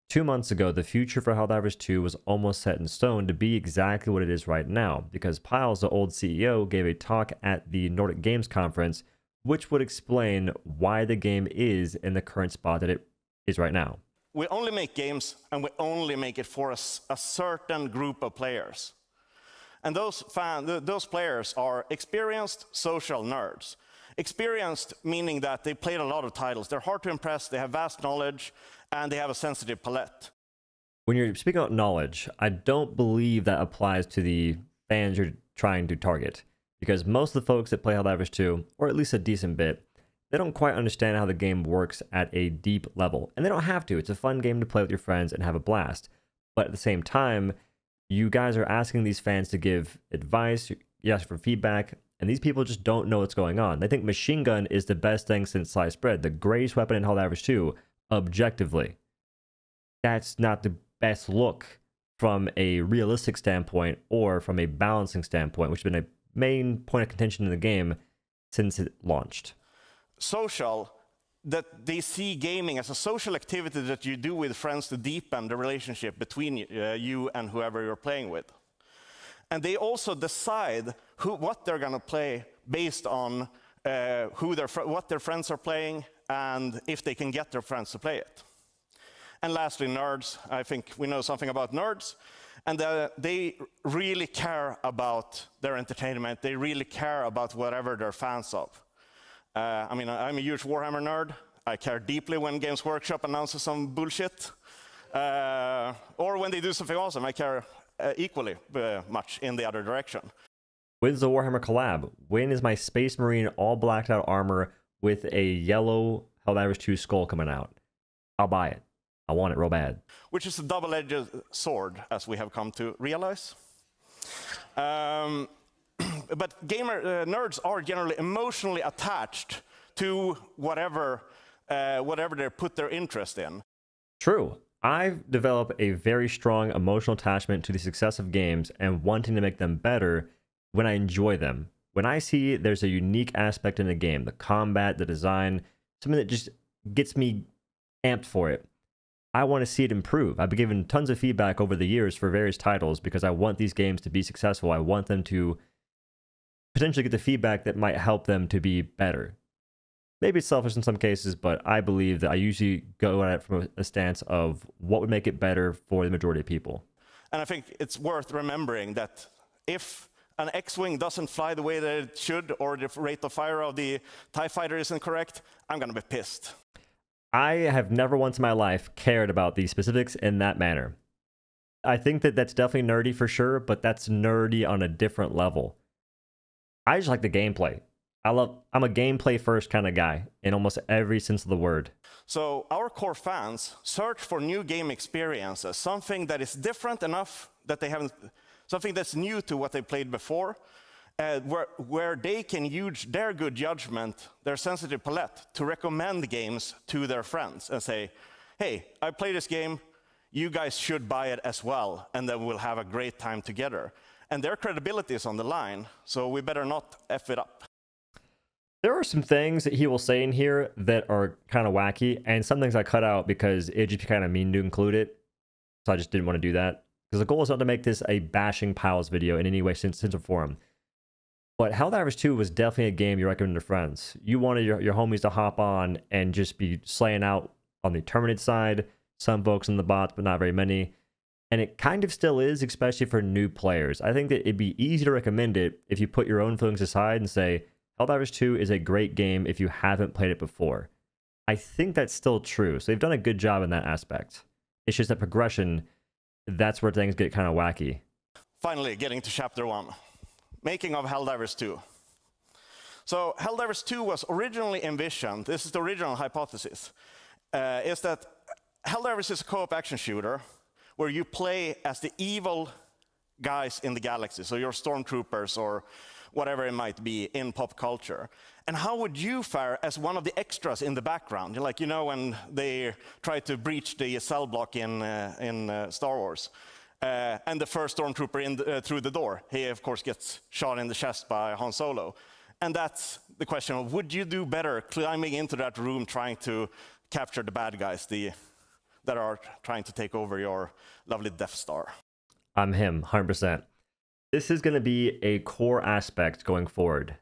2 months ago, the future for Helldivers 2 was almost set in stone to be exactly what it is right now, because Piles, the old CEO, gave a talk at the Nordic Games Conference, which would explain why the game is in the current spot that it is right now. We only make games, and we only make it for a certain group of players. And those players are experienced social nerds. Experienced meaning that they played a lot of titles. They're hard to impress, they have vast knowledge, and they have a sensitive palette. When you're speaking about knowledge, I don't believe that applies to the fans you're trying to target. Because most of the folks that play Helldivers 2, or at least a decent bit, they don't quite understand how the game works at a deep level. And they don't have to. It's a fun game to play with your friends and have a blast. But at the same time, you guys are asking these fans to give advice, you ask for feedback, and these people just don't know what's going on. They think machine gun is the best thing since sliced bread, the greatest weapon in Helldivers 2, objectively. That's not the best look from a realistic standpoint or from a balancing standpoint, which has been a main point of contention in the game since it launched. Social, that they see gaming as a social activity that you do with friends to deepen the relationship between you and whoever you're playing with. And they also decide what they're going to play based on what their friends are playing and if they can get their friends to play it. And lastly, nerds. I think we know something about nerds. And they really care about their entertainment. They really care about whatever they're fans of. I mean, I'm a huge Warhammer nerd. I care deeply when Games Workshop announces some bullshit. Or when they do something awesome, I care equally much in the other direction. With the Warhammer collab, when is my Space Marine all blacked out armor with a yellow Helldivers 2 skull coming out? I'll buy it. I want it real bad. Which is a double-edged sword, as we have come to realize. But nerds are generally emotionally attached to whatever they put their interest in. True. I've developed a very strong emotional attachment to the success of games and wanting to make them better when I enjoy them. When I see there's a unique aspect in the game, the combat, the design, something that just gets me amped for it, I want to see it improve. I've been given tons of feedback over the years for various titles because I want these games to be successful. I want them to potentially get the feedback that might help them to be better. Maybe it's selfish in some cases, but I believe that I usually go at it from a stance of what would make it better for the majority of people. And I think it's worth remembering that if an X-Wing doesn't fly the way that it should, or the rate of fire of the TIE fighter isn't correct, I'm going to be pissed. I have never once in my life cared about the specifics in that manner. I think that that's definitely nerdy for sure, but that's nerdy on a different level. I just like the gameplay. I'm a gameplay first kind of guy in almost every sense of the word. So our core fans search for new game experiences, something that is different enough that they haven't, something that's new to what they played before, where they can use their good judgment, their sensitive palette, to recommend games to their friends and say, hey, I played this game, you guys should buy it as well, and then we'll have a great time together. And their credibility is on the line, so we better not F it up. There are some things that he will say in here that are kind of wacky, and some things I cut out because it'd just be kind of mean to include it. So I just didn't want to do that. Because the goal is not to make this a bashing Piles video in any way, sense, or form. But Helldivers 2 was definitely a game you recommend to friends. You wanted your homies to hop on and just be slaying out on the Terminated side, some folks in the bots, but not very many. And it kind of still is, especially for new players. I think that it'd be easy to recommend it if you put your own feelings aside and say, Helldivers 2 is a great game if you haven't played it before. I think that's still true, so they've done a good job in that aspect. It's just that progression, that's where things get kind of wacky. Finally, getting to Chapter 1. Making of Helldivers 2. So Helldivers 2 was originally envisioned, this is the original hypothesis, is that Helldivers is a co-op action shooter where you play as the evil guys in the galaxy, so you're stormtroopers or whatever it might be in pop culture. And how would you fare as one of the extras in the background? Like, you know, when they try to breach the cell block in Star Wars, and the first stormtrooper through the door, he of course gets shot in the chest by Han Solo. And that's the question of, would you do better climbing into that room trying to capture the bad guys, the that are trying to take over your lovely Death Star. I'm him, 100%. This is going to be a core aspect going forward.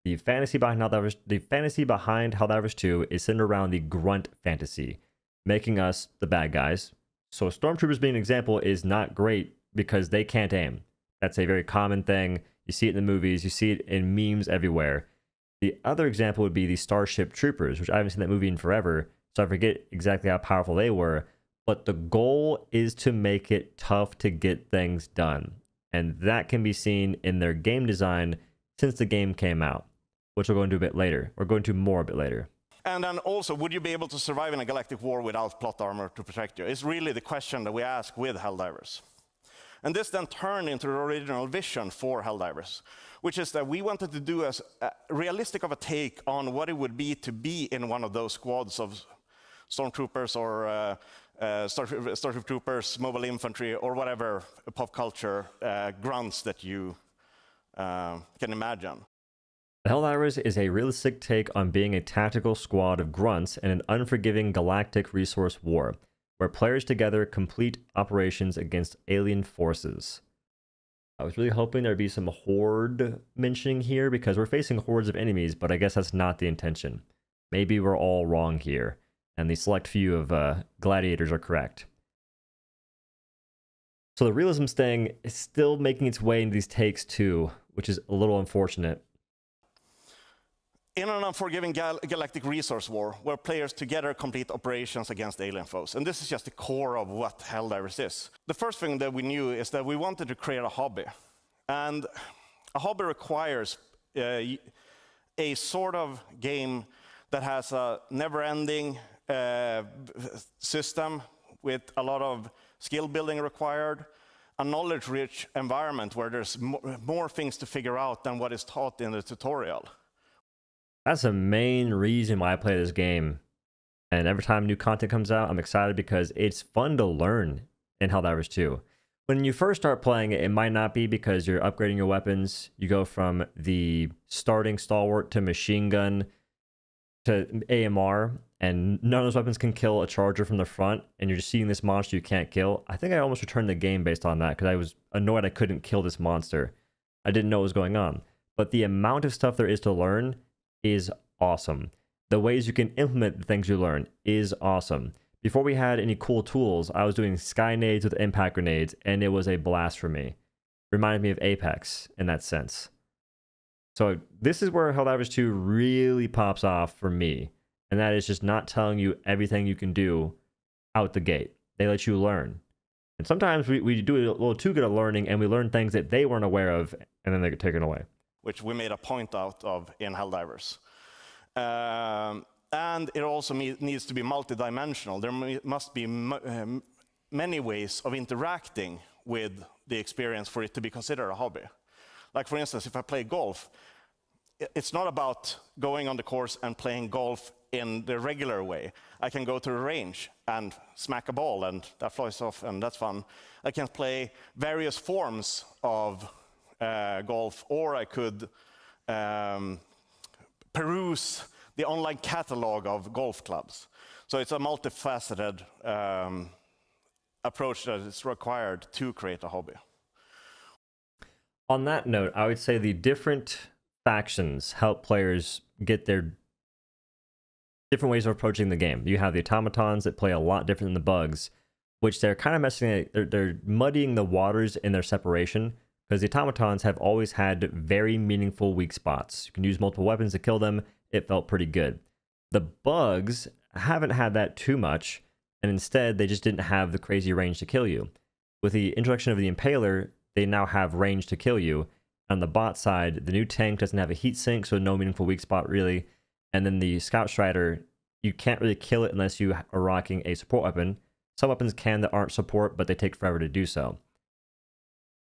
The fantasy behind Helldivers 2 is centered around the grunt fantasy, making us the bad guys. So Stormtroopers being an example is not great because they can't aim. That's a very common thing. You see it in the movies, you see it in memes everywhere. The other example would be the Starship Troopers, which I haven't seen that movie in forever, so I forget exactly how powerful they were. But the goal is to make it tough to get things done. And that can be seen in their game design since the game came out, which we'll go into a bit later. We're going to more a bit later. And then also, would you be able to survive in a galactic war without plot armor to protect you? It's really the question that we ask with Helldivers. And this then turned into the original vision for Helldivers, which is that we wanted to do as realistic of a take on what it would be to be in one of those squads of Stormtroopers or Starship Troopers, mobile infantry, or whatever pop culture grunts that you can imagine. The Helldivers is a realistic take on being a tactical squad of grunts in an unforgiving galactic resource war, where players together complete operations against alien forces. I was really hoping there'd be some horde mentioning here because we're facing hordes of enemies, but I guess that's not the intention. Maybe we're all wrong here, and the select few of gladiators are correct. So the realism thing is still making its way into these takes too, which is a little unfortunate. In an unforgiving galactic resource war, where players together complete operations against alien foes. And this is just the core of what Helldivers is. The first thing that we knew is that we wanted to create a hobby. And a hobby requires a sort of game that has a never-ending system with a lot of skill building required, a knowledge-rich environment where there's more things to figure out than what is taught in the tutorial. That's the main reason why I play this game. And every time new content comes out, I'm excited because it's fun to learn in Helldivers 2. When you first start playing it, it might not be because you're upgrading your weapons. You go from the starting stalwart to machine gun to AMR, and none of those weapons can kill a charger from the front, and you're just seeing this monster you can't kill. I think I almost returned the game based on that because I was annoyed I couldn't kill this monster. I didn't know what was going on. But the amount of stuff there is to learn is awesome. The ways you can implement the things you learn is awesome. Before we had any cool tools, I was doing sky nades with impact grenades, and it was a blast for me. Reminded me of Apex in that sense. So this is where Helldivers 2 really pops off for me, and that is just not telling you everything you can do out the gate. They let you learn. And sometimes we do a little too good at learning, and we learn things that they weren't aware of, and then they get taken away. Which we made a point out of in Helldivers. And it also needs to be multidimensional. There must be many ways of interacting with the experience for it to be considered a hobby. Like for instance, if I play golf, it's not about going on the course and playing golf in the regular way. I can go to the range and smack a ball and that flies off and that's fun. I can play various forms of golf, or I could peruse the online catalog of golf clubs. So it's a multifaceted approach that is required to create a hobby. On that note, I would say the different factions help players get their different ways of approaching the game. You have the automatons that play a lot different than the bugs, which they're kind of messing, they're muddying the waters in their separation, because the automatons have always had very meaningful weak spots. You can use multiple weapons to kill them. It felt pretty good. The bugs haven't had that too much, and instead they just didn't have the crazy range to kill you. With the introduction of the Impaler, they now have range to kill you. On the bot side, the new tank doesn't have a heat sink, so no meaningful weak spot really. And then the Scout Strider, you can't really kill it unless you are rocking a support weapon. Some weapons can that aren't support, but they take forever to do so.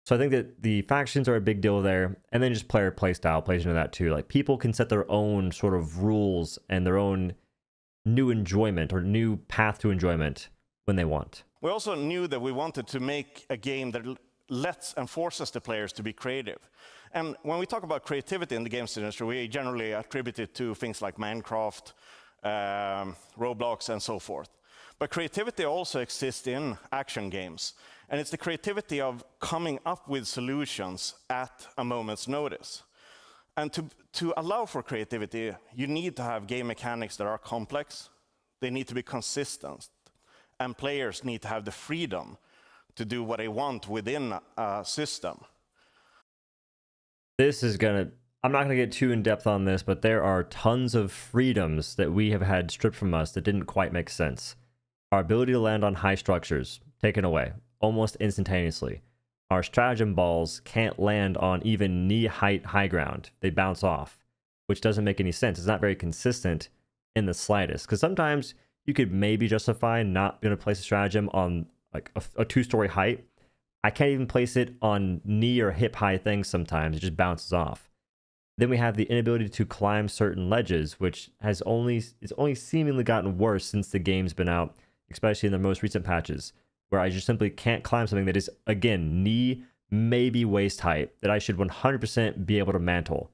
So I think that the factions are a big deal there, and then just player playstyle plays into that too. Like, people can set their own sort of rules and their own new enjoyment or new path to enjoyment when they want. We also knew that we wanted to make a game that lets and forces the players to be creative. And when we talk about creativity in the games industry, we generally attribute it to things like Minecraft, Roblox, and so forth. But creativity also exists in action games. And it's the creativity of coming up with solutions at a moment's notice. And to allow for creativity, you need to have game mechanics that are complex. They need to be consistent. And players need to have the freedom to do what they want within a system. This is I'm not going to get too in depth on this, but there are tons of freedoms that we have had stripped from us that didn't quite make sense. Our ability to land on high structures, taken away, almost instantaneously. Our stratagem balls can't land on even knee-height high ground. They bounce off, which doesn't make any sense. It's not very consistent in the slightest. Because sometimes you could maybe justify not being able to place a stratagem on like a two-story height. I can't even place it on knee or hip-high things sometimes. It just bounces off. Then we have the inability to climb certain ledges, which it's only seemingly gotten worse since the game's been out, especially in the most recent patches, where I just simply can't climb something that is, again, knee, maybe waist height, that I should 100% be able to mantle.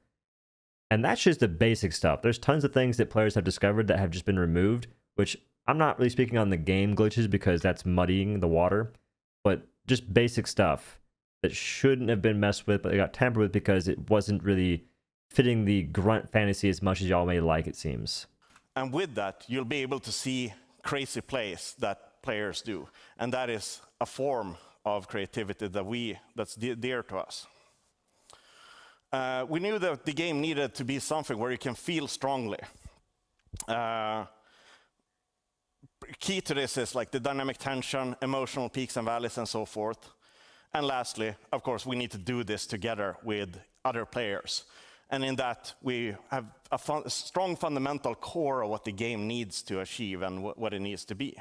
And that's just the basic stuff. There's tons of things that players have discovered that have just been removed, which I'm not really speaking on the game glitches because that's muddying the water, but just basic stuff that shouldn't have been messed with, but they got tampered with because it wasn't really fitting the grunt fantasy as much as y'all may like, it seems. And with that, you'll be able to see crazy plays that players do. And that is a form of creativity that's dear to us. We knew that the game needed to be something where you can feel strongly. Key to this is like the dynamic tension, emotional peaks and valleys, and so forth. And lastly, of course, we need to do this together with other players. And in that, we have a strong fundamental core of what the game needs to achieve and what it needs to be.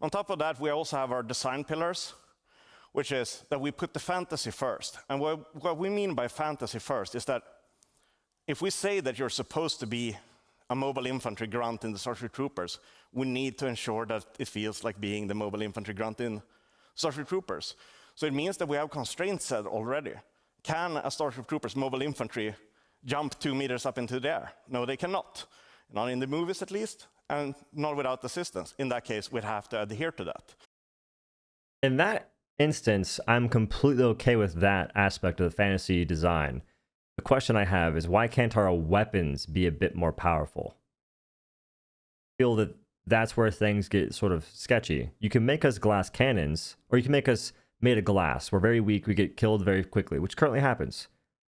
On top of that, we also have our design pillars, which is that we put the fantasy first. And what we mean by fantasy first is that if we say that you're supposed to be a mobile infantry grunt in the Starship Troopers, we need to ensure that it feels like being the mobile infantry grunt in Starship Troopers. So it means that we have constraints set already. Can a Starship Troopers mobile infantry jump 2 meters up into the air? No, they cannot. Not in the movies, at least, and not without assistance. In that case, we'd have to adhere to that. In that instance, I'm completely okay with that aspect of the fantasy design. The question I have is, why can't our weapons be a bit more powerful? I feel that that's where things get sort of sketchy. You can make us glass cannons, or you can make us made of glass. We're very weak, we get killed very quickly, which currently happens,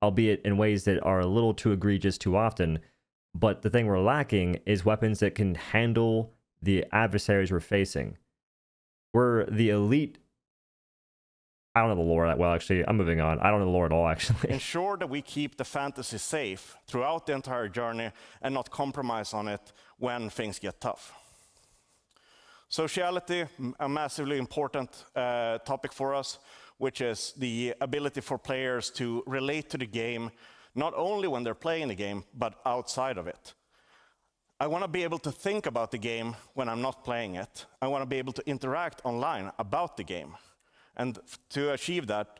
albeit in ways that are a little too egregious too often. But the thing we're lacking is weapons that can handle the adversaries we're facing. We're the elite. I don't know the lore that well, actually. I'm moving on. I don't know the lore at all, actually. Ensure that we keep the fantasy safe throughout the entire journey and not compromise on it when things get tough. Sociality, a massively important topic for us, which is the ability for players to relate to the game, not only when they're playing the game, but outside of it. I want to be able to think about the game when I'm not playing it. I want to be able to interact online about the game. And to achieve that,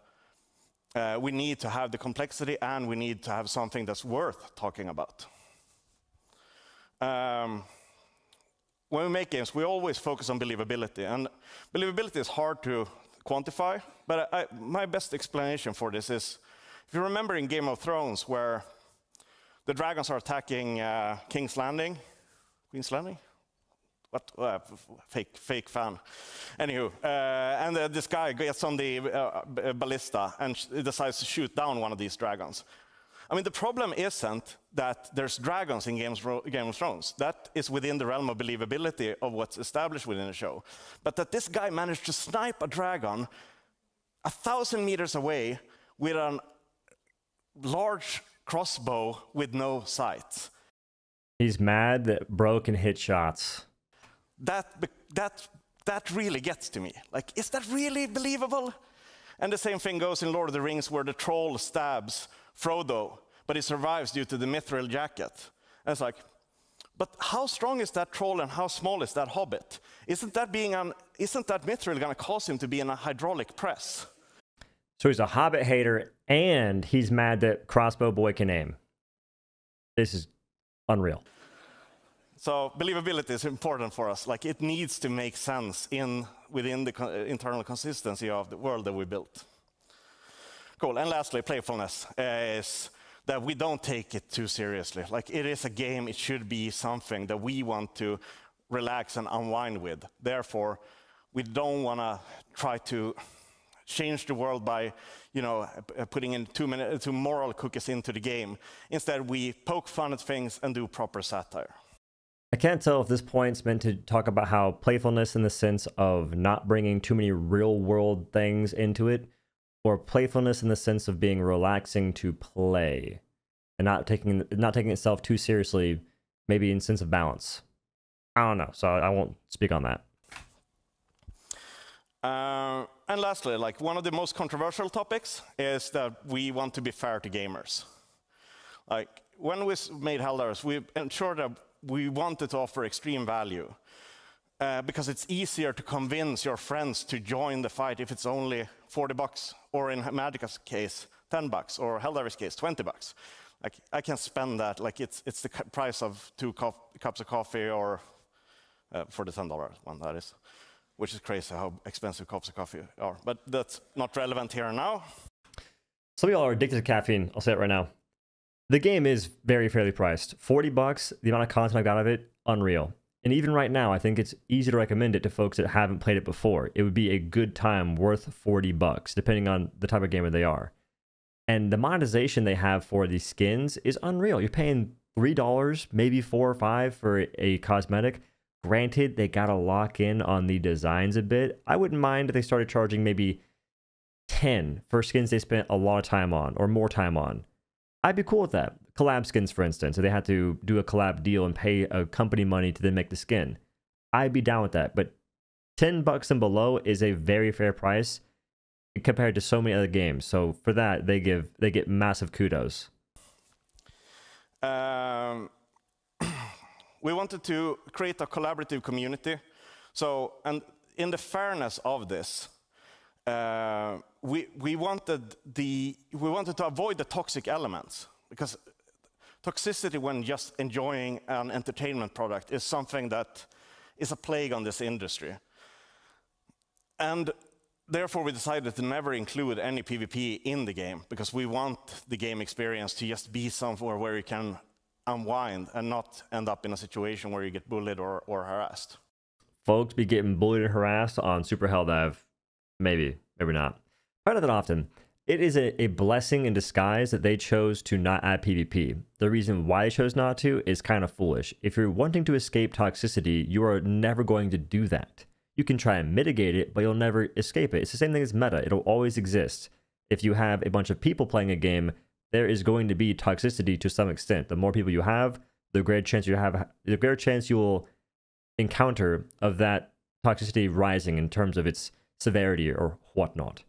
we need to have the complexity and we need to have something that's worth talking about. When we make games, we always focus on believability. And believability is hard to quantify, but my best explanation for this is, if you remember in Game of Thrones, where the dragons are attacking King's Landing, Queen's Landing? What? Fake fan. Anywho, and this guy gets on the ballista and decides to shoot down one of these dragons. I mean, the problem isn't that there's dragons in Game of Thrones. That is within the realm of believability of what's established within the show. But that this guy managed to snipe a dragon 1,000 meters away with a large crossbow with no sights. He's mad that bro can hit shots. That really gets to me. Like, is that really believable? And the same thing goes in Lord of the Rings, where the troll stabs Frodo, but he survives due to the mithril jacket. And it's like, but how strong is that troll and how small is that hobbit? Isn't that mithril going to cause him to be in a hydraulic press? So he's a hobbit hater, and he's mad that Crossbow Boy can aim. This is unreal. So believability is important for us. Like, it needs to make sense within the internal consistency of the world that we built. Cool. And lastly, playfulness is that we don't take it too seriously. Like, it is a game. It should be something that we want to relax and unwind with. Therefore, we don't want to try to change the world by, putting in two moral cookies into the game. Instead, we poke fun at things and do proper satire. I can't tell if this point's meant to talk about how playfulness in the sense of not bringing too many real-world things into it, or playfulness in the sense of being relaxing to play and not taking itself too seriously, maybe in sense of balance. I don't know, so I won't speak on that. And lastly, like, one of the most controversial topics is that we want to be fair to gamers. Like, when we made Helldivers, we ensured that we wanted to offer extreme value because it's easier to convince your friends to join the fight if it's only $40, or in Magica's case, $10, or Helldivers' case, $20. Like, I can spend that, like, it's the price of 2 cups of coffee, or for the $10 one, that is, which is crazy how expensive cups of coffee are. But that's not relevant here and now. Some of y'all are addicted to caffeine, I'll say it right now. The game is very fairly priced. $40, the amount of content I got out of it, unreal. And even right now, I think it's easy to recommend it to folks that haven't played it before. It would be a good time worth $40, depending on the type of gamer they are. And the monetization they have for these skins is unreal. You're paying $3, maybe $4 or $5 for a cosmetic. Granted, they gotta lock in on the designs a bit. I wouldn't mind if they started charging maybe $10 for skins they spent a lot of time on, or more time on. I'd be cool with that. Collab skins, for instance, so they had to do a collab deal and pay a company money to then make the skin. I'd be down with that, but $10 and below is a very fair price compared to so many other games. So for that, they get massive kudos. We wanted to create a collaborative community. So, and in the fairness of this, we wanted to avoid the toxic elements, because toxicity when just enjoying an entertainment product is something that is a plague on this industry. And therefore, we decided to never include any PvP in the game, because we want the game experience to just be somewhere where you can unwind and not end up in a situation where you get bullied or harassed. Folks be getting bullied and harassed on Super Helldive. Maybe not. Probably not that often. It is a blessing in disguise that they chose to not add PvP. The reason why they chose not to is kind of foolish. If you're wanting to escape toxicity, you are never going to do that. You can try and mitigate it, but you'll never escape it. It's the same thing as meta. It'll always exist. If you have a bunch of people playing a game, there is going to be toxicity to some extent. The more people you have, the greater chance you will encounter of that toxicity rising in terms of its severity or whatnot.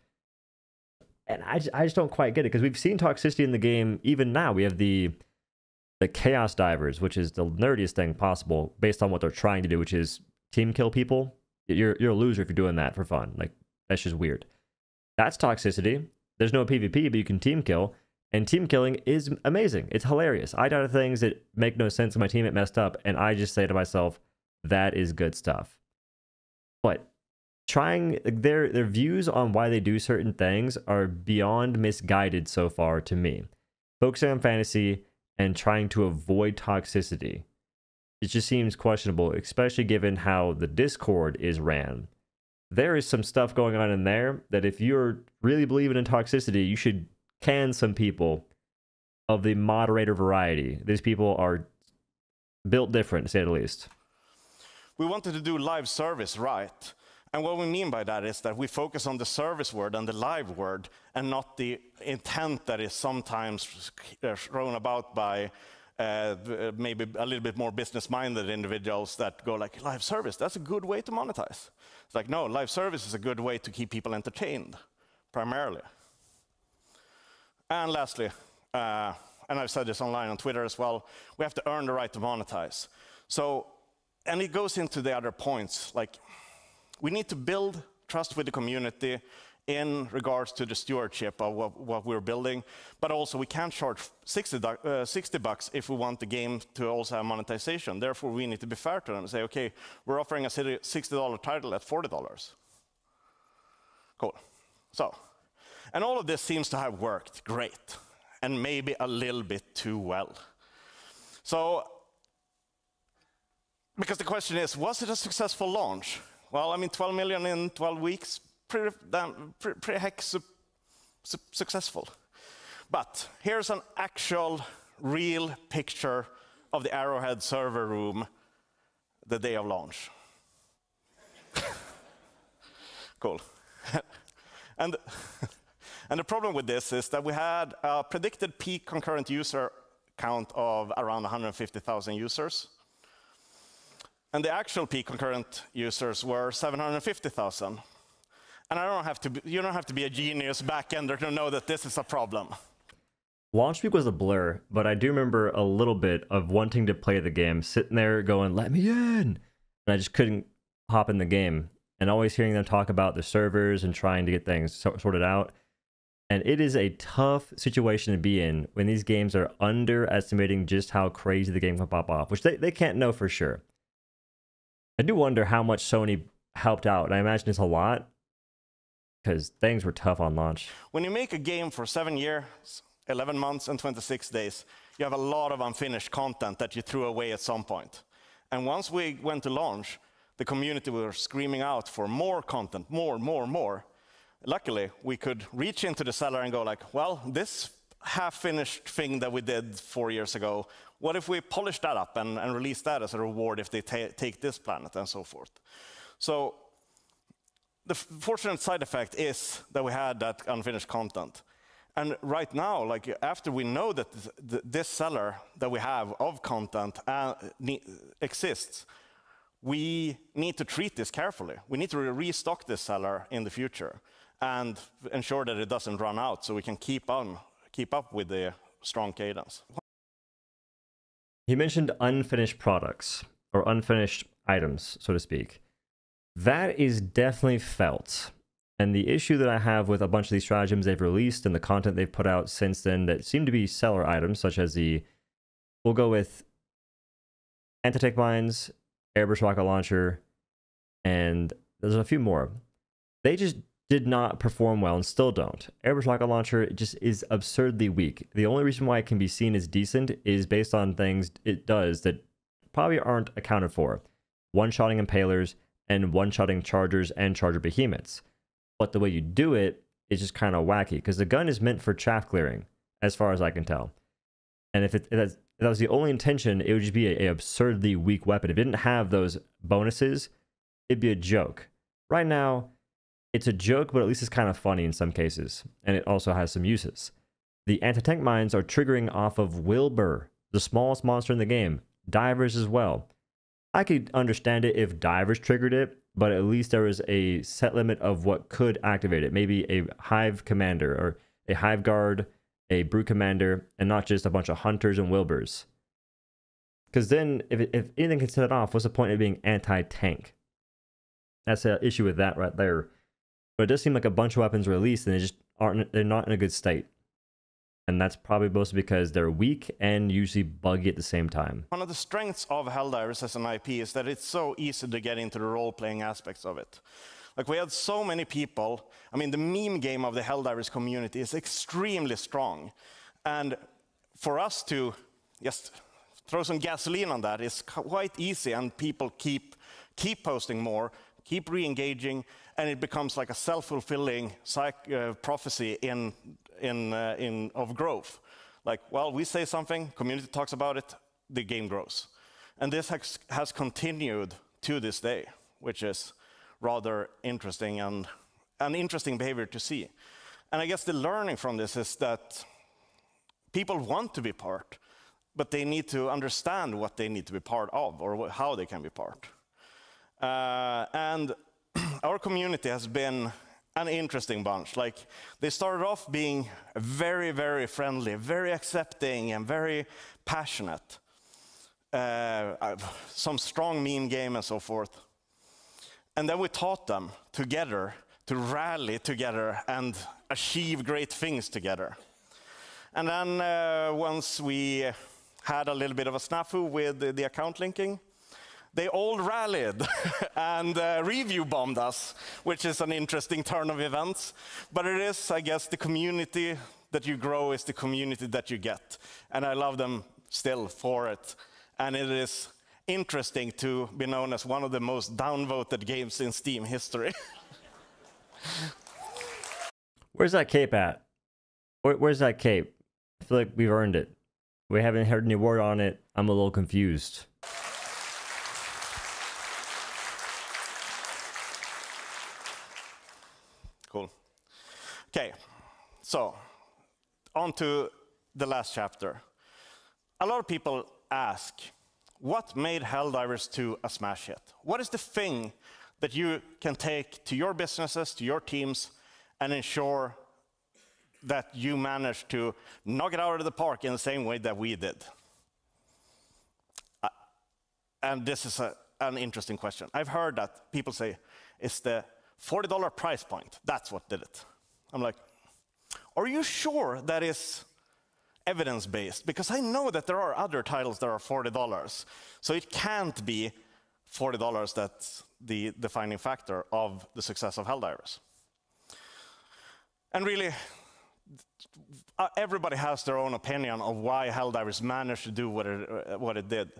And I just don't quite get it, because we've seen toxicity in the game. Even now, we have the Chaos Divers, which is the nerdiest thing possible based on what they're trying to do, which is team kill people. You're a loser if you're doing that for fun. Like, that's just weird. That's toxicity. There's no PvP, but you can team kill. And team killing is amazing. It's hilarious. I die to things that make no sense, and my teammate messed up, and I just say to myself, that is good stuff. But trying their views on why they do certain things are beyond misguided so far to me. Focusing on fantasy and trying to avoid toxicity, it just seems questionable, especially given how the Discord is ran. There is some stuff going on in there that if you're really believing in toxicity, you should can some people of the moderator variety. These people are built different, to say the least. We wanted to do live service right. And what we mean by that is that we focus on the service word and the live word, and not the intent that is sometimes thrown about by maybe a little bit more business-minded individuals that go like, live service, that's a good way to monetize. It's like, no, live service is a good way to keep people entertained, primarily. And lastly, and I've said this online on Twitter as well, we have to earn the right to monetize. So, and it goes into the other points, like, we need to build trust with the community in regards to the stewardship of what we're building, but also we can't charge $60 if we want the game to also have monetization. Therefore, we need to be fair to them and say, okay, we're offering a $60 title at $40. Cool. So, and all of this seems to have worked great, and maybe a little bit too well. So, because the question is, was it a successful launch? Well, I mean, 12 million in 12 weeks, pretty heck successful. But here's an actual, real picture of the Arrowhead server room the day of launch. Cool. And the problem with this is that we had a predicted peak concurrent user count of around 150,000 users. And the actual peak concurrent users were 750,000. And you don't have to be a genius backender to know that this is a problem. Launch week was a blur, but I do remember a little bit of wanting to play the game, sitting there going, let me in! And I just couldn't hop in the game. And always hearing them talk about the servers and trying to get things sorted out. And it is a tough situation to be in when these games are underestimating just how crazy the game can pop off, which they can't know for sure. I do wonder how much Sony helped out, and I imagine it's a lot, because things were tough on launch. When you make a game for 7 years, 11 months, and 26 days, you have a lot of unfinished content that you threw away at some point. And once we went to launch, the community were screaming out for more content, more. Luckily, we could reach into the seller and go like, well, this half-finished thing that we did 4 years ago, what if we polish that up and release that as a reward if they take this planet and so forth? So the fortunate side effect is that we had that unfinished content. And right now, like after we know that this seller that we have of content exists, we need to treat this carefully. We need to restock this seller in the future and ensure that it doesn't run out so we can keep up with the strong cadence. He mentioned unfinished products, or unfinished items, so to speak. That is definitely felt. And the issue that I have with a bunch of these stratagems they've released and the content they've put out since then that seem to be seller items, such as we'll go with anti-tank mines, airburst rocket launcher, and there's a few more. They just did not perform well and still don't. Airburst rocket launcher just is absurdly weak. The only reason why it can be seen as decent is based on things it does that probably aren't accounted for. One-shotting impalers and one-shotting chargers and charger behemoths. But the way you do it is just kind of wacky, because the gun is meant for chaff clearing, as far as I can tell. And if that was the only intention, it would just be an absurdly weak weapon. If it didn't have those bonuses, it'd be a joke. Right now, it's a joke, but at least it's kind of funny in some cases, and it also has some uses. The anti-tank mines are triggering off of Wilbur, the smallest monster in the game, divers as well. I could understand it if divers triggered it, but at least there was a set limit of what could activate it. Maybe a hive commander, or a hive guard, a brute commander, and not just a bunch of hunters and Wilburs. Because then, if anything can set it off, what's the point of being anti-tank? That's the issue with that right there. But it does seem like a bunch of weapons released and they're not in a good state. And that's probably mostly because they're weak and usually buggy at the same time. One of the strengths of Helldivers as an IP is that it's so easy to get into the role-playing aspects of it. Like, we had so many people. I mean, the meme game of the Helldivers community is extremely strong. And for us to just throw some gasoline on that is quite easy, and people keep posting more, keep re-engaging, and it becomes like a self-fulfilling prophecy of growth. Like, well, we say something, community talks about it, the game grows. And this has continued to this day, which is rather interesting and an interesting behavior to see. And I guess the learning from this is that people want to be part, but they need to understand what they need to be part of, or how they can be part. And our community has been an interesting bunch. Like, they started off being very, very friendly, very accepting, and very passionate. Some strong meme game and so forth. And then we taught them together to rally together and achieve great things together. And then once we had a little bit of a snafu with the account linking, they all rallied and review bombed us, which is an interesting turn of events. But it is, I guess, the community that you grow is the community that you get. And I love them still for it. And it is interesting to be known as one of the most downvoted games in Steam history. Where's that cape at? Where's that cape? I feel like we've earned it. We haven't heard any word on it. I'm a little confused. Cool. Okay, so on to the last chapter. A lot of people ask, what made Helldivers 2 a smash hit? What is the thing that you can take to your businesses, to your teams, and ensure that you manage to knock it out of the park in the same way that we did? And this is an interesting question. I've heard that people say, it's the $40 price point. That's what did it. I'm like, are you sure that is evidence-based? Because I know that there are other titles that are $40. So it can't be $40 that's the defining factor of the success of Helldivers. And really, everybody has their own opinion of why Helldivers managed to do what it did.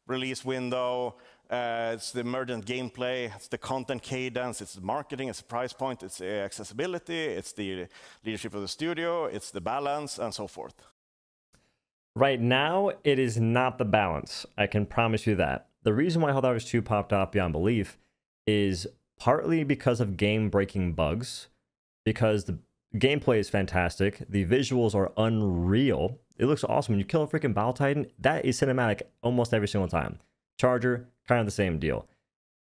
Release window, it's the emergent gameplay, it's the content cadence, it's the marketing, it's the price point, it's the accessibility, it's the leadership of the studio, it's the balance, and so forth. Right now, it is not the balance. I can promise you that. The reason why Helldivers 2 popped off beyond belief is partly because of game-breaking bugs, because the gameplay is fantastic, the visuals are unreal. It looks awesome. When you kill a freaking Battle Titan, that is cinematic almost every single time. Charger, kind of the same deal.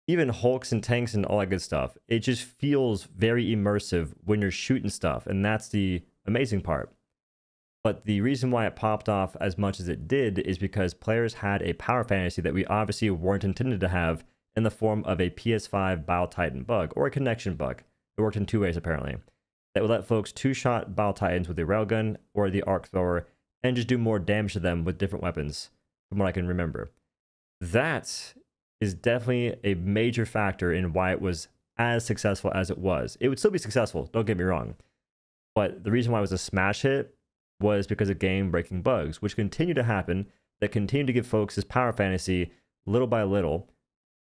Even Hulks and tanks and all that good stuff. It just feels very immersive when you're shooting stuff, and that's the amazing part. But the reason why it popped off as much as it did is because players had a power fantasy that we obviously weren't intended to have in the form of a PS5 Battle Titan bug, or a connection bug. It worked in two ways, apparently. That would let folks two-shot Battle Titans with the railgun or the arc thrower, and just do more damage to them with different weapons, from what I can remember. That is definitely a major factor in why it was as successful as it was. It would still be successful, don't get me wrong. But the reason why it was a smash hit was because of game-breaking bugs, which continue to happen, that continue to give folks this power fantasy little by little,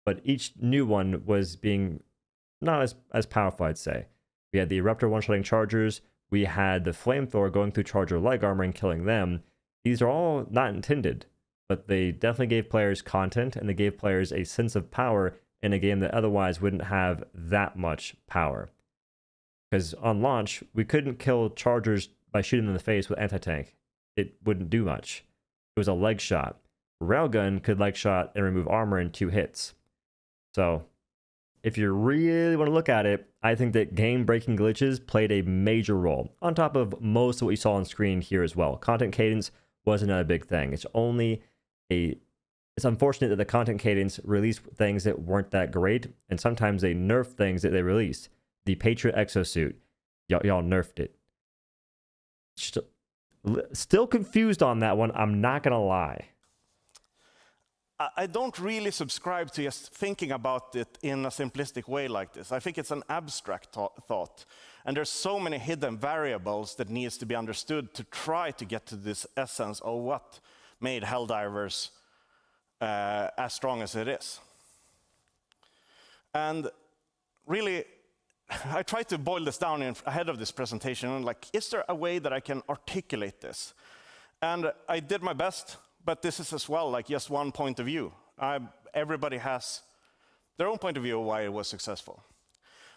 but each new one was being not as powerful, I'd say. We had the Eruptor one-shotting Chargers, we had the Flamethrower going through Charger leg armor and killing them. These are all not intended, but they definitely gave players content, and they gave players a sense of power in a game that otherwise wouldn't have that much power. Because on launch, we couldn't kill Chargers by shooting them in the face with anti-tank. It wouldn't do much. It was a leg shot. Railgun could leg shot and remove armor in 2 hits. So, if you really want to look at it, I think that game-breaking glitches played a major role, on top of most of what you saw on screen here as well. Content cadence was another big thing. It's unfortunate that the content cadence released things that weren't that great, and sometimes they nerfed things that they released. The Patriot exosuit, y'all nerfed it. Still confused on that one, I'm not gonna lie. I don't really subscribe to just thinking about it in a simplistic way like this. I think it's an abstract thought. And there's so many hidden variables that needs to be understood to try to get to this essence of what made Helldivers as strong as it is. And really, I tried to boil this down ahead of this presentation, and like, is there a way that I can articulate this? And I did my best. But this is as well like just one point of view. Everybody has their own point of view of why it was successful.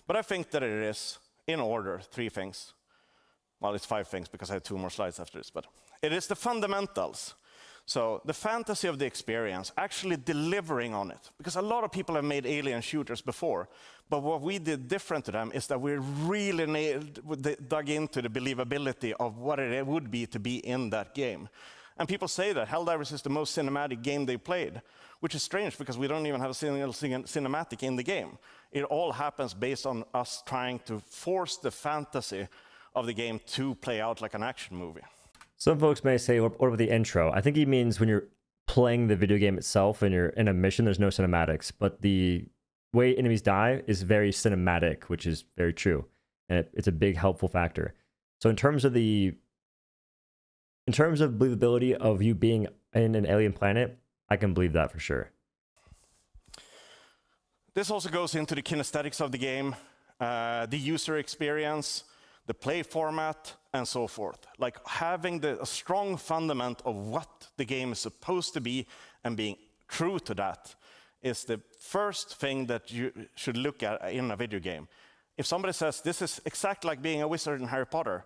But I think that it is, in order, 3 things. Well, it's 5 things because I have 2 more slides after this. But it is the fundamentals. So the fantasy of the experience, actually delivering on it. Because a lot of people have made alien shooters before. But what we did different to them is that we really dug into the believability of what it would be to be in that game. And people say that Helldivers is the most cinematic game they played, which is strange because we don't even have a single cinematic in the game. It all happens based on us trying to force the fantasy of the game to play out like an action movie. Some folks may say, what about the intro? I think he means when you're playing the video game itself and you're in a mission, there's no cinematics, but the way enemies die is very cinematic, which is very true. And it's a big helpful factor. So in terms of believability of you being in an alien planet, I can believe that for sure. This also goes into the kinesthetics of the game, the user experience, the play format, and so forth. Like having a strong fundament of what the game is supposed to be and being true to that is the first thing that you should look at in a video game. If somebody says, this is exactly like being a wizard in Harry Potter,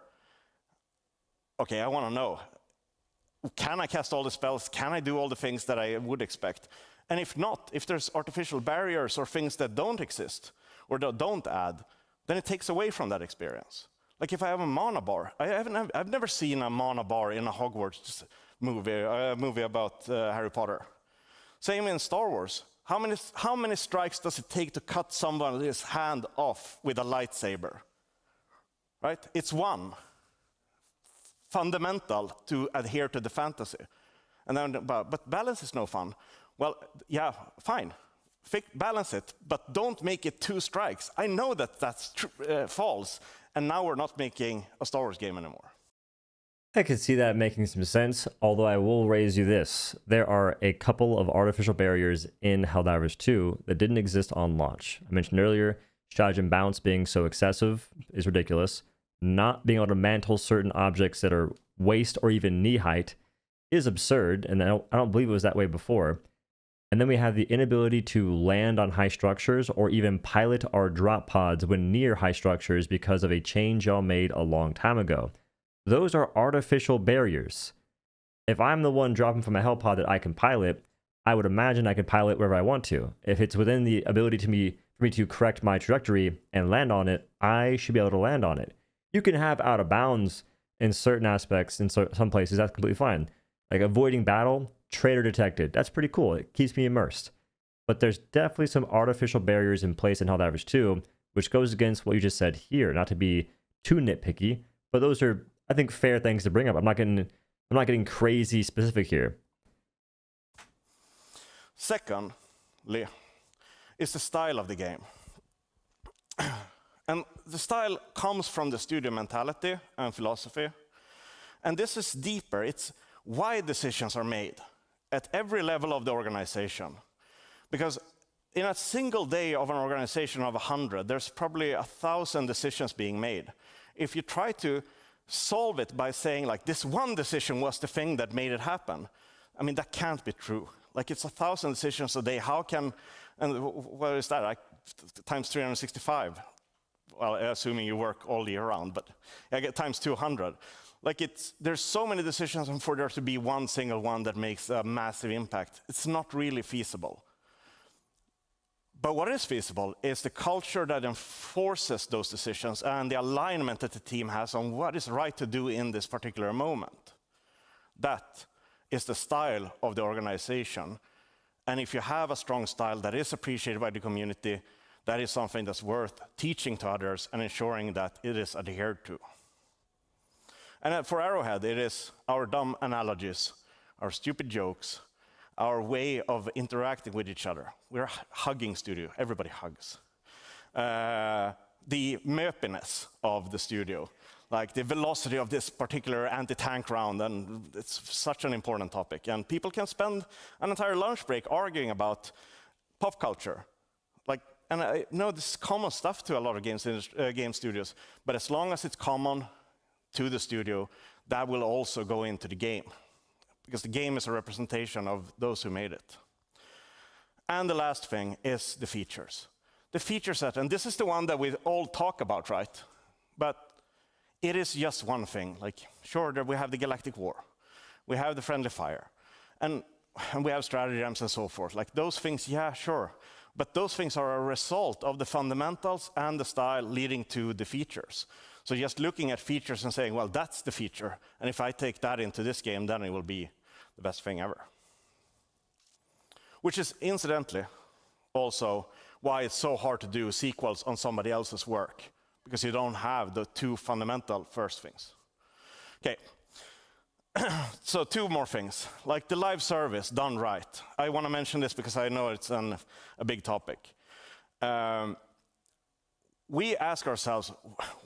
okay, I want to know. Can I cast all the spells? Can I do all the things that I would expect? And if not, if there's artificial barriers or things that don't exist or that don't add, then it takes away from that experience. Like if I have a mana bar, I've never seen a mana bar in a Hogwarts movie about Harry Potter. Same in Star Wars. How many strikes does it take to cut someone's hand off with a lightsaber? Right? It's one. Fundamental to adhere to the fantasy. And then, but balance is no fun. Well, yeah, fine. Balance it, but don't make it 2 strikes. I know that that's false, and now we're not making a Star Wars game anymore. I can see that making some sense, although I will raise you this. There are a couple of artificial barriers in Helldivers 2 that didn't exist on launch. I mentioned earlier, dodge and bounce being so excessive is ridiculous. Not being able to mantle certain objects that are waist or even knee height is absurd, and I don't believe it was that way before. And then we have the inability to land on high structures or even pilot our drop pods when near high structures because of a change y'all made a long time ago. Those are artificial barriers. If I'm the one dropping from a hell pod that I can pilot, I would imagine I can pilot wherever I want to. If it's within the ability for me to correct my trajectory and land on it, I should be able to land on it. You can have out of bounds in certain aspects in some places, that's completely fine. Like avoiding battle, traitor detected. That's pretty cool. It keeps me immersed. But there's definitely some artificial barriers in place in Helldivers 2, which goes against what you just said here. Not to be too nitpicky, but those are, I think, fair things to bring up. I'm not getting crazy specific here. Secondly, is the style of the game. And the style comes from the studio mentality and philosophy. And this is deeper. It's why decisions are made at every level of the organization. Because in a single day of an organization of 100, there's probably 1,000 decisions being made. If you try to solve it by saying, like, this one decision was the thing that made it happen, I mean, that can't be true. Like, it's 1,000 decisions a day. How can, and what is that, like, times 365? Well, assuming you work all year round, but I get times 200. Like, there's so many decisions, and for there to be one single one that makes a massive impact, it's not really feasible. But what is feasible is the culture that enforces those decisions and the alignment that the team has on what is right to do in this particular moment. That is the style of the organization. And if you have a strong style that is appreciated by the community, that is something that's worth teaching to others and ensuring that it is adhered to. And for Arrowhead, it is our dumb analogies, our stupid jokes, our way of interacting with each other. We're a hugging studio. Everybody hugs. The murpiness of the studio, like the velocity of this particular anti-tank round, and it's such an important topic. And people can spend an entire lunch break arguing about pop culture. Like, and I know this is common stuff to a lot of game studios, but as long as it's common to the studio, that will also go into the game, because the game is a representation of those who made it. And the last thing is the features. The feature set, and this is the one that we all talk about, right? But it is just one thing. Like, sure, we have the Galactic War, we have the Friendly Fire, and we have stratagems and so forth. Like, those things, yeah, sure. But those things are a result of the fundamentals and the style leading to the features. So just looking at features and saying, well, that's the feature, and if I take that into this game, then it will be the best thing ever. Which is, incidentally, also why it's so hard to do sequels on somebody else's work, because you don't have the two fundamental first things. Okay, so two more things, like the live service done right. I want to mention this because I know it's a big topic. We ask ourselves,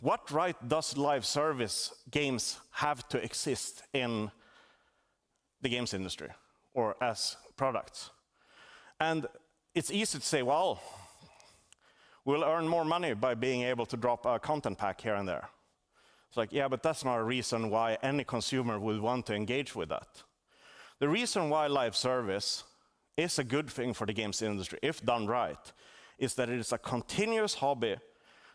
what right does live service games have to exist in the games industry or as products? And it's easy to say, well, we'll earn more money by being able to drop a content pack here and there. It's like, yeah, but that's not a reason why any consumer would want to engage with that. The reason why live service is a good thing for the games industry, if done right, is that it is a continuous hobby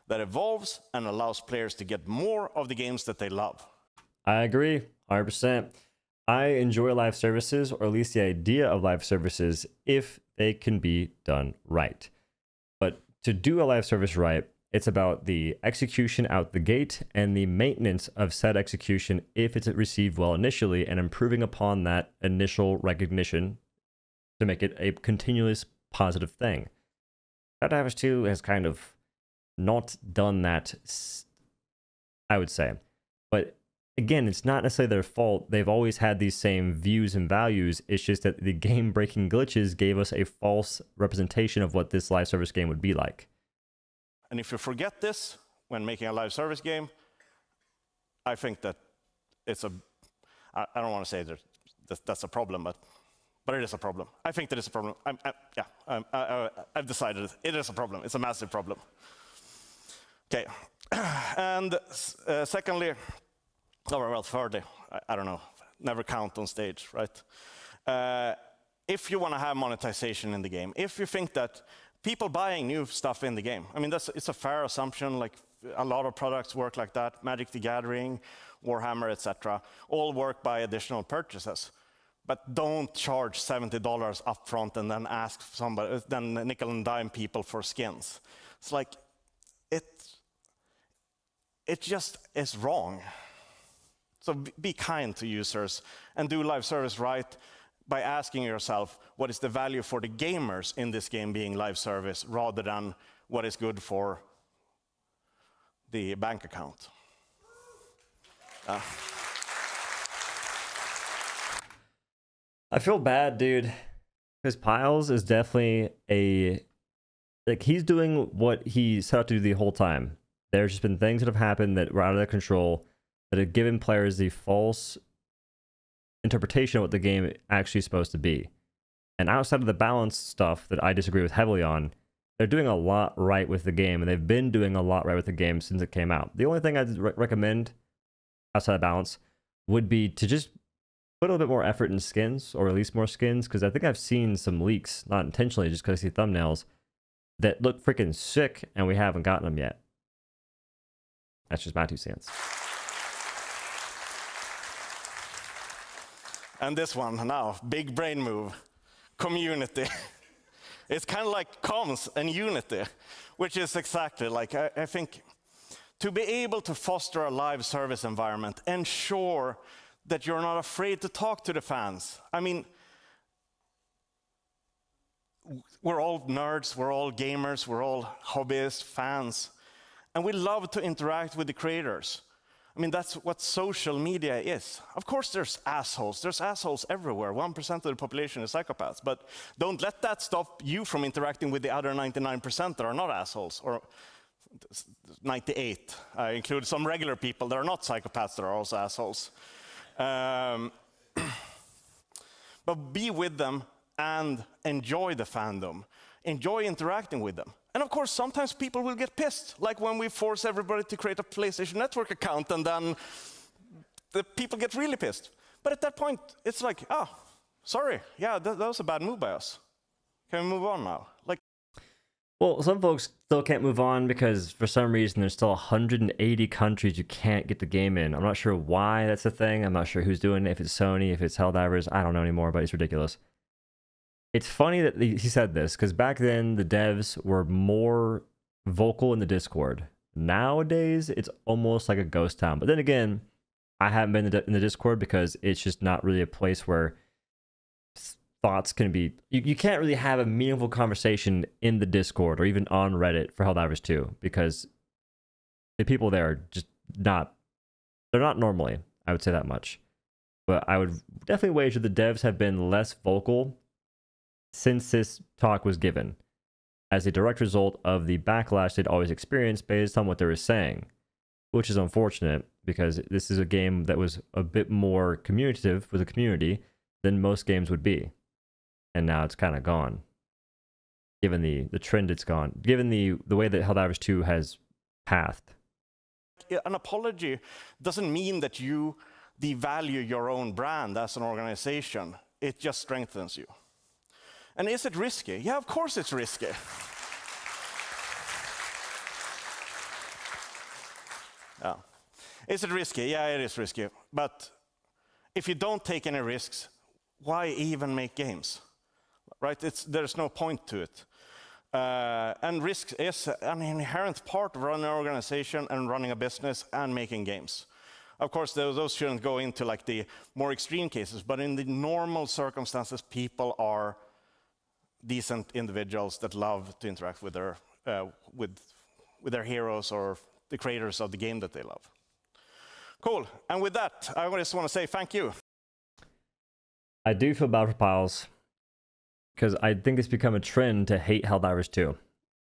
that evolves and allows players to get more of the games that they love. I agree, 100%. I enjoy live services, or at least the idea of live services, if they can be done right. But to do a live service right, it's about the execution out the gate and the maintenance of said execution if it's received well initially, and improving upon that initial recognition to make it a continuous positive thing. Helldivers 2 has kind of not done that, I would say. But again, it's not necessarily their fault. They've always had these same views and values. It's just that the game-breaking glitches gave us a false representation of what this live service game would be like. And if you forget this when making a live service game, I think that it's a, I don't want to say that that's a problem, but it is a problem. I think that it's a problem. I've decided it is a problem. It's a massive problem. Okay, and secondly, or well, thirdly, I don't know, never count on stage, right? If you want to have monetization in the game, if you think that people buying new stuff in the game, I mean, it's a fair assumption, like a lot of products work like that, Magic the Gathering, Warhammer, etc., all work by additional purchases. But don't charge $70 upfront and then ask somebody, then nickel and dime people for skins. It's like, it just is wrong. So be kind to users and do live service right by asking yourself what is the value for the gamers in this game being live service, rather than what is good for the bank account. I feel bad, dude, because Piles is definitely he's doing what he set out to do the whole time. There's just been things that have happened that were out of their control, that have given players the false interpretation of what the game actually is supposed to be. And outside of the balance stuff that I disagree with heavily on, they're doing a lot right with the game, and they've been doing a lot right with the game since it came out. The only thing I'd recommend outside of balance would be to just put a little bit more effort in skins, or release more skins, because I think I've seen some leaks, not intentionally, just because I see thumbnails, that look freaking sick, and we haven't gotten them yet. That's just my 2 cents. And this one now, big brain move, community. It's kind of like comms and unity, which is exactly like, I think, to be able to foster a live service environment, ensure that you're not afraid to talk to the fans. I mean, we're all nerds, we're all gamers, we're all hobbyists, fans, and we love to interact with the creators. I mean, that's what social media is. Of course there's assholes everywhere. 1% of the population is psychopaths, but don't let that stop you from interacting with the other 99% that are not assholes, or 98. I include some regular people that are not psychopaths that are also assholes. But be with them and enjoy the fandom. Enjoy interacting with them. And of course, sometimes people will get pissed, like when we force everybody to create a PlayStation Network account, and then the people get really pissed. But at that point, it's like, oh, sorry, yeah, that was a bad move by us. Can we move on now? Like, well, some folks still can't move on because for some reason there's still 180 countries you can't get the game in. I'm not sure why that's a thing. I'm not sure who's doing it, if it's Sony, if it's Helldivers. I don't know anymore, but it's ridiculous. It's funny that he said this, because back then the devs were more vocal in the Discord. Nowadays, it's almost like a ghost town. But then again, I haven't been in the Discord because it's just not really a place where thoughts can be, you can't really have a meaningful conversation in the Discord or even on Reddit for Helldivers 2 because the people there are just not, they're not normally, I would say that much. But I would definitely wager the devs have been less vocal since this talk was given, as a direct result of the backlash they'd always experienced based on what they were saying, which is unfortunate because this is a game that was a bit more communicative with the community than most games would be. And now it's kind of gone, given the trend it's gone, given the way that Helldivers 2 has pathed. An apology doesn't mean that you devalue your own brand as an organization. It just strengthens you. And is it risky? Yeah, of course it's risky. Yeah. Is it risky? Yeah, it is risky. But if you don't take any risks, why even make games? Right? There's no point to it. And risk is an inherent part of running an organization and running a business and making games. Of course, those shouldn't go into like the more extreme cases, but in the normal circumstances, people are decent individuals that love to interact with their heroes or the creators of the game that they love. Cool. And with that, I just want to say thank you. I do feel bad for Piles, because I think it's become a trend to hate Helldivers 2.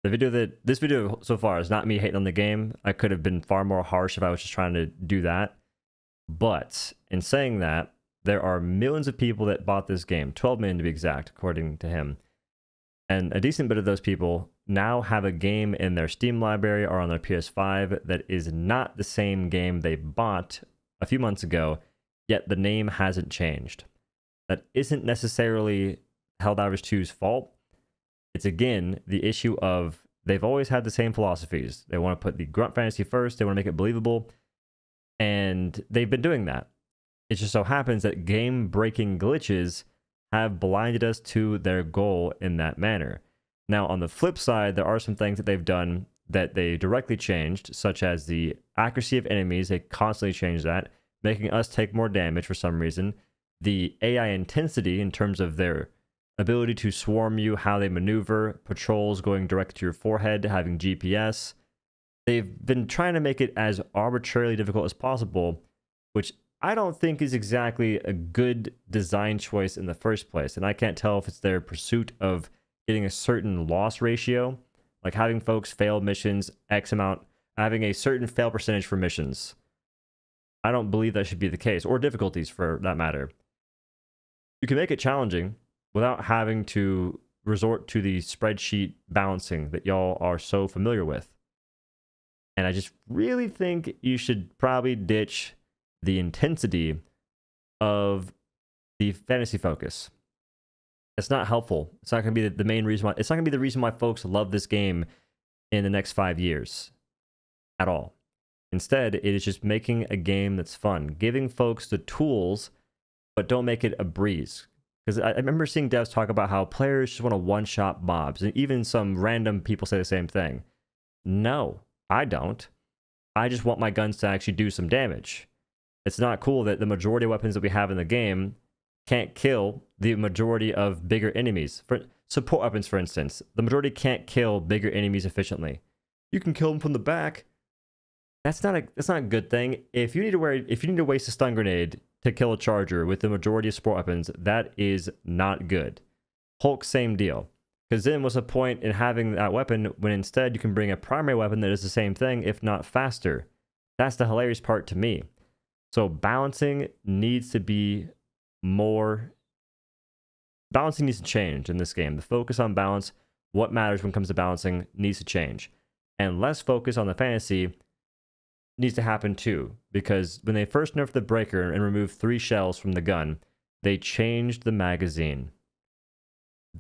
This video so far is not me hating on the game. I could have been far more harsh if I was just trying to do that. But in saying that, there are millions of people that bought this game, 12 million to be exact, according to him. And a decent bit of those people now have a game in their Steam library or on their PS5 that is not the same game they bought a few months ago, yet the name hasn't changed. That isn't necessarily Helldivers 2's fault. It's again the issue of they've always had the same philosophies. They want to put the grunt fantasy first, they want to make it believable, and they've been doing that. It just so happens that game-breaking glitches have blinded us to their goal in that manner. Now, on the flip side, there are some things that they've done that they directly changed, such as the accuracy of enemies. They constantly change that, making us take more damage for some reason. The AI intensity in terms of their ability to swarm you, how they maneuver, patrols going direct to your forehead, having GPS. They've been trying to make it as arbitrarily difficult as possible, which I don't think is exactly a good design choice in the first place. And I can't tell if it's their pursuit of getting a certain loss ratio, like having folks fail missions X amount, having a certain fail percentage for missions. I don't believe that should be the case, or difficulties for that matter. You can make it challenging without having to resort to the spreadsheet balancing that y'all are so familiar with. And I just really think you should probably ditch the intensity of the fantasy focus. It's not helpful. It's not going to be the main reason why. It's not going to be the reason why folks love this game in the next 5 years at all. Instead, it is just making a game that's fun, giving folks the tools, but don't make it a breeze. Because I remember seeing devs talk about how players just want to one-shot mobs, and even some random people say the same thing. No, I don't. I just want my guns to actually do some damage. It's not cool that the majority of weapons that we have in the game can't kill the majority of bigger enemies. For support weapons, for instance, the majority can't kill bigger enemies efficiently. You can kill them from the back. That's not a good thing. If you need to waste a stun grenade to kill a charger with the majority of support weapons, that is not good. Hulk, same deal. Because then what's the point in having that weapon when instead you can bring a primary weapon that does the same thing, if not faster? That's the hilarious part to me. So balancing needs to be more... Balancing needs to change in this game. The focus on balance, what matters when it comes to balancing, needs to change. And less focus on the fantasy needs to happen too, because when they first nerfed the breaker and removed 3 shells from the gun, they changed the magazine.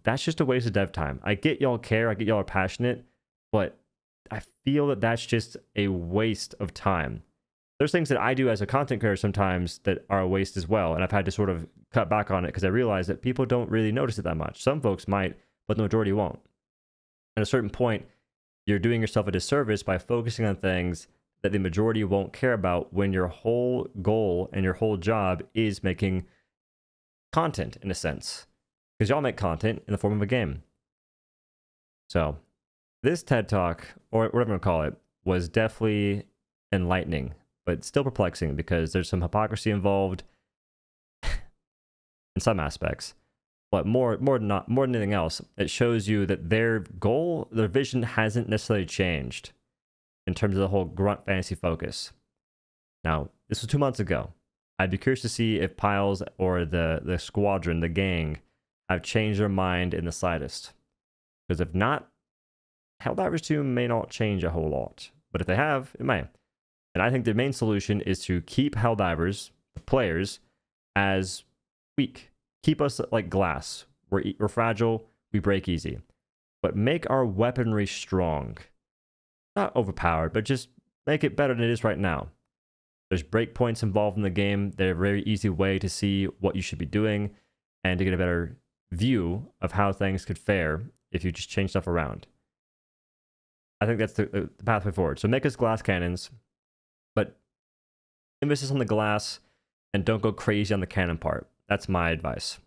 That's just a waste of dev time. I get y'all care, I get y'all are passionate, but I feel that that's just a waste of time. There's things that I do as a content creator sometimes that are a waste as well, and I've had to sort of cut back on it because I realize that people don't really notice it that much. Some folks might, but the majority won't. At a certain point, you're doing yourself a disservice by focusing on things that the majority won't care about when your whole goal and your whole job is making content, in a sense. because y'all make content in the form of a game. So this TED Talk, or whatever I'm going to call it, was definitely enlightening, but still perplexing because there's some hypocrisy involved in some aspects. But more than anything else, it shows you that their goal, their vision hasn't necessarily changed in terms of the whole grunt fantasy focus. Now, this was 2 months ago. I'd be curious to see if Piles or the squadron, the gang, have changed their mind in the slightest. Because if not, Helldivers 2 may not change a whole lot. But if they have, it may. And I think the main solution is to keep Helldivers, the players, as weak. Keep us like glass. We're fragile, we break easy. But make our weaponry strong. Not overpowered, but just make it better than it is right now. There's breakpoints involved in the game. They're a very easy way to see what you should be doing and to get a better view of how things could fare if you just change stuff around. I think that's the pathway forward. So make us glass cannons, but emphasis on the glass and don't go crazy on the cannon part. That's my advice.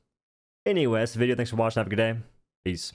Anyway, that's the video. Thanks for watching. Have a good day. Peace.